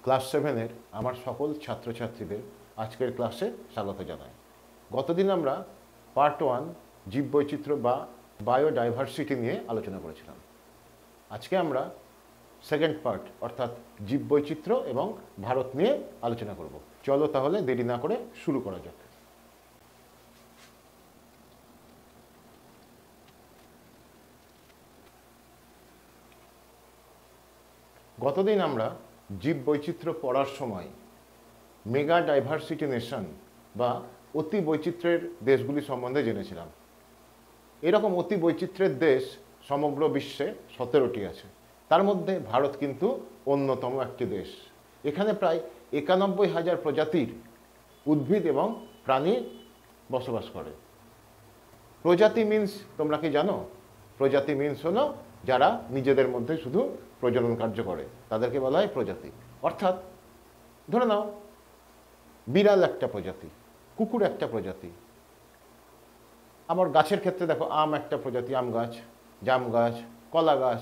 Class 7-এর আমার সকল ছাত্রছাত্রীদের আজকের ক্লাসে স্বাগত জানাই। গতদিন আমরা পার্ট 1 জীববৈচিত্র্য বা বায়োডাইভার্সিটি নিয়ে আলোচনা করেছিলাম। আজকে আমরা সেকেন্ড পার্ট অর্থাৎ জীববৈচিত্র্য এবং ভারত নিয়ে আলোচনা করব। চলো তাহলে দেরি না করে শুরু করা যাক। গতদিন আমরা জীববৈচিত্র্য পড়ার সময় মেগা ডাইভার্সিটি নেশন বা অতি বৈচিত্র্যের দেশগুলি সম্বন্ধে জেনেছিলাম। এরকম অতি বৈচিত্র্যের দেশ সমগ্র বিশ্বে 17টি আছে। তার মধ্যে ভারত কিন্তু অন্যতম একটি দেশ। এখানে প্রায় 91,000 প্রজাতির উদ্ভিদ এবং প্রাণী বসবাস করে। প্রজাতি মিন্স তোমরা কি জানো? প্রজাতি মিন্স হলো যারা নিজেদের মধ্যে শুধু প্রজনন কার্য করে, তাদেরকে বলা হয় প্রজাতি। অর্থাৎ ধরে নাও বিড়াল একটা প্রজাতি, কুকুর একটা প্রজাতি, আবার গাছের ক্ষেত্রে দেখো আম একটা প্রজাতি, আম গাছ, জাম গাছ, কলা গাছ,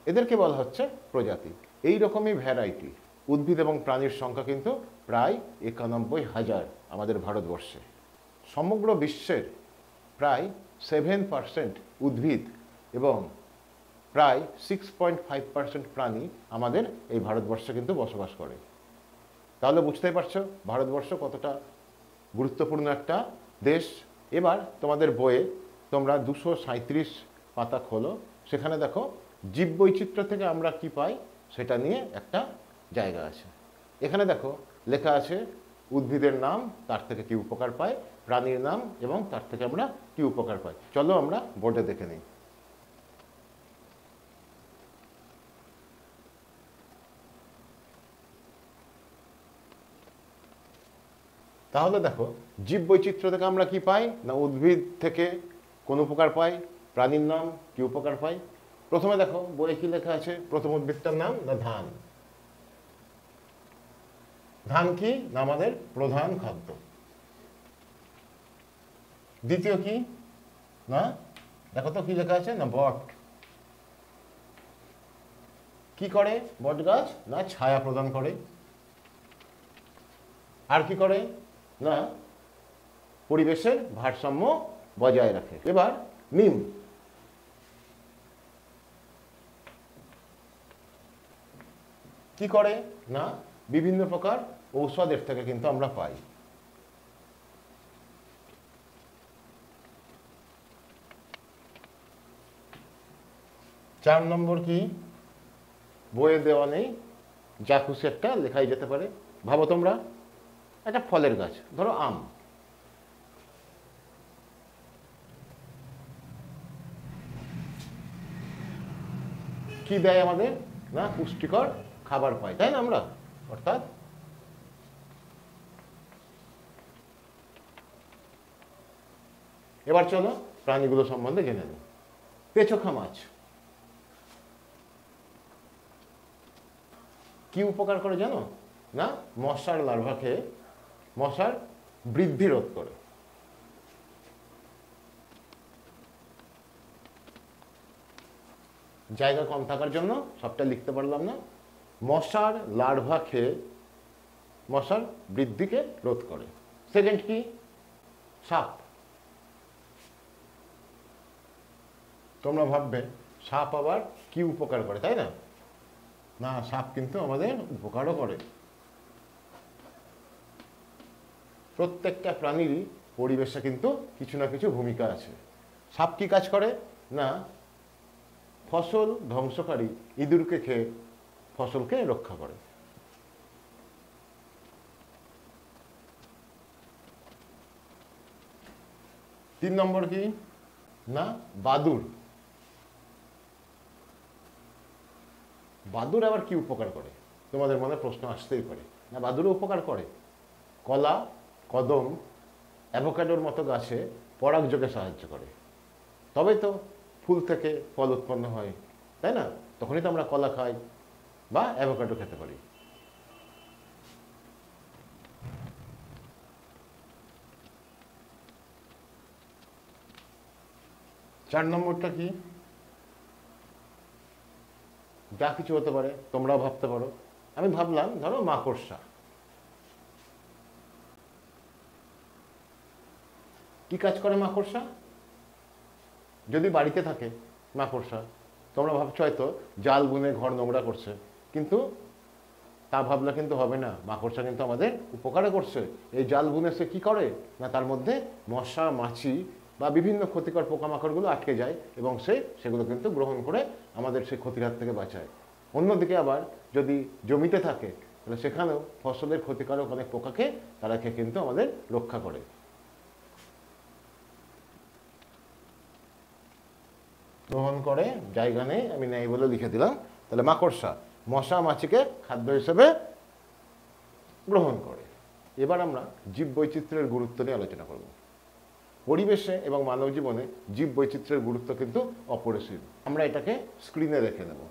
এদেরকে বলা হচ্ছে প্রজাতি। এই রকমই ভ্যারাইটি উদ্ভিদ এবং প্রাণীর সংখ্যা কিন্তু প্রায় 91,000 আমাদের ভারতবর্ষে। সমগ্র বিশ্বের প্রায় 7% উদ্ভিদ এবং প্রায় 6.5% প্রাণী আমাদের এই ভারতবর্ষে কিন্তু বসবাস করে। তাহলে বুঝতেই পারছো ভারতবর্ষ কতটা গুরুত্বপূর্ণ একটা দেশ। এবার তোমাদের বইয়ে তোমরা 237 পাতা খোলো, সেখানে দেখো জীববৈচিত্র্য থেকে আমরা কি পাই সেটা নিয়ে একটা জায়গা আছে। এখানে দেখো লেখা আছে উদ্ভিদের নাম, তার থেকে কি উপকার পায়, প্রাণীর নাম এবং তার থেকে আমরা কি উপকার পাই। চলো আমরা বোর্ডে দেখে নিই। তাহলে দেখো জীববৈচিত্র্য থেকে আমরা কি পাই না, উদ্ভিদ থেকে কোন উপকার পাই, প্রাণীর নাম, কি উপকার পাই। প্রথমে দেখো বইয়ে কি লেখা আছে, প্রথম উদ্ভিদটার নাম না ধান। ধান কি না আমাদের প্রধান খাদ্য। দ্বিতীয় কি না, দেখো তো কি লেখা আছে না বট। কি করে বট গাছ না ছায়া প্রদান করে। আর কি করে না পরিবেশের ভারসাম্য বজায় রাখে। এবার নিম। কি করে না বিভিন্ন প্রকার ঔষধের থেকে কিন্তু আমরা পাই। 4 নম্বর কি বইয়ে দেওয়া নেই, যা খুশি একটা লেখাই যেতে পারে। ভাবো তোমরা একটা ফলের গাছ, ধরো আম। কি দেয় আমাদের না পুষ্টিকর খাবার পাই, তাই না আমরা। অর্থাৎ এবার চলো প্রাণীগুলো সম্বন্ধে জেনে নিই। পেচোখা মাছ কি উপকার করে জানো না, মশার লার্ভা খেয়ে মশার বৃদ্ধি রোধ করে। জায়গা কম থাকার জন্য সবটা লিখতে পারলাম না। মশার লার্ভা খেয়ে মশার বৃদ্ধিকে রোধ করে। সেকেন্ড কি সাপ। তোমরা ভাববে সাপ আবার কি উপকার করে, তাই না। না, সাপ কিন্তু আমাদের উপকারও করে। প্রত্যেকটা প্রাণীরই পরিবেশে কিন্তু কিছু না কিছু ভূমিকা আছে। সাপ কি কাজ করে না ফসল ধ্বংসকারী ইঁদুরকে খেয়ে ফসলকে রক্ষা করে। তিন নম্বর কি না বাদুড়। বাদুড় আবার কি উপকার করে, তোমাদের মনে প্রশ্ন আসতেই পারে। না বাদুড়ও উপকার করে। কলা, কদম, অ্যাভোকাডোর মতো গাছে পরাগযোগে সাহায্য করে। তবে তো ফুল থেকে ফল উৎপন্ন হয়, তাই না। তখনই তো আমরা কলা খাই বা অ্যাভোকাডো খেতে পারি। চার নম্বরটা কি যা কিছু হতে পারে, তোমরাও ভাবতে পারো। আমি ভাবলাম ধরো মাকড়সা, কি কাজ করে মাকড়সা? যদি বাড়িতে থাকে মাকড়সা, তোমরা ভাবছো হয়তো জাল বুনে ঘর নোংরা করছে, কিন্তু তা ভাবলে কিন্তু হবে না। মাকড়সা কিন্তু আমাদের উপকারে করছে। এই জাল বুনে সে কী করে না, তার মধ্যে মশা মাছি বা বিভিন্ন ক্ষতিকর পোকামাকড়গুলো আটকে যায় এবং সেগুলো কিন্তু গ্রহণ করে আমাদের সেই ক্ষতির হাত থেকে বাঁচায়। অন্যদিকে আবার যদি জমিতে থাকে, তাহলে সেখানেও ফসলের ক্ষতিকারক অনেক পোকাকে তারা খেয়ে কিন্তু আমাদের রক্ষা করে। গ্রহণ করে জায়গা নেই, আমি নেই বলে লিখে দিলাম। তাহলে মাকড়সা মশা মাছিকে খাদ্য হিসেবে গ্রহণ করে। এবার আমরা জীববৈচিত্র্যের গুরুত্ব নিয়ে আলোচনা করব। পরিবেশে এবং মানব জীবনে জীববৈচিত্র্যের গুরুত্ব কিন্তু অপরিসীম। আমরা এটাকে স্ক্রিনে দেখে নেব।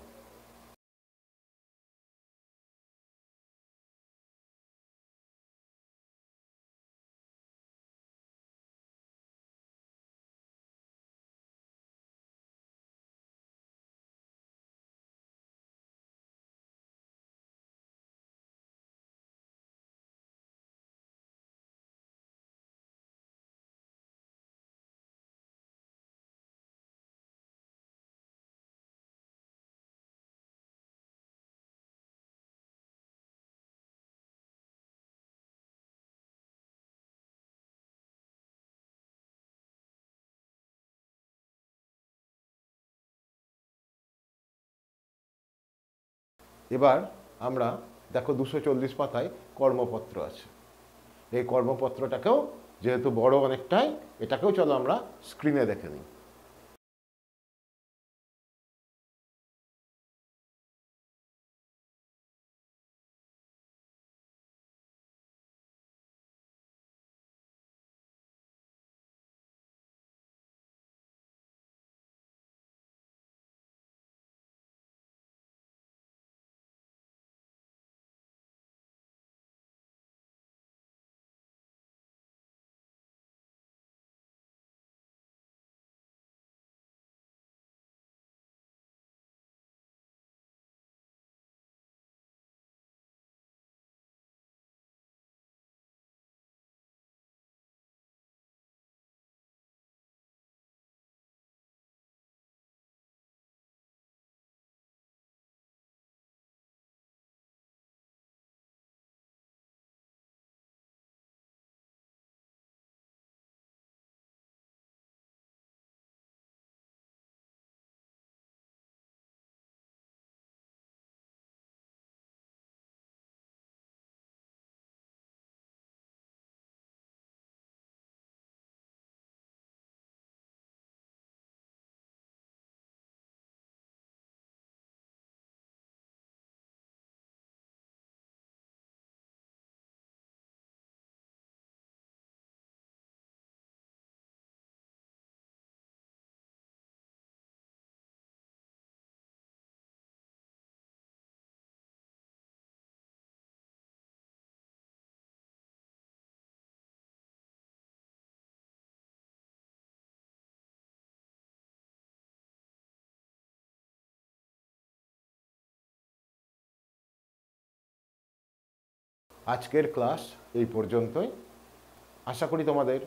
এবার আমরা দেখো 240 পাতায় কর্মপত্র আছে। এই কর্মপত্রটাকেও যেহেতু বড় অনেকটাই, এটাকেও চলো আমরা স্ক্রিনে দেখে নিই। আজকের ক্লাস এই পর্যন্তই। আশা করি তোমাদের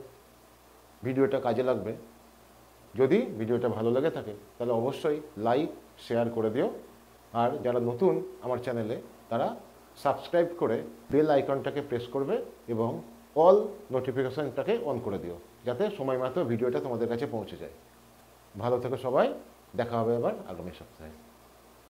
ভিডিওটা কাজে লাগবে। যদি ভিডিওটা ভালো লেগে থাকে তাহলে অবশ্যই লাইক শেয়ার করে দিও। আর যারা নতুন আমার চ্যানেলে, তারা সাবস্ক্রাইব করে বেল আইকনটাকে প্রেস করবে এবং অল নোটিফিকেশনটাকে অন করে দিও, যাতে সময় মতো ভিডিওটা তোমাদের কাছে পৌঁছে যায়। ভালো থেকো সবাই, দেখা হবে আবার আগামী সপ্তাহে।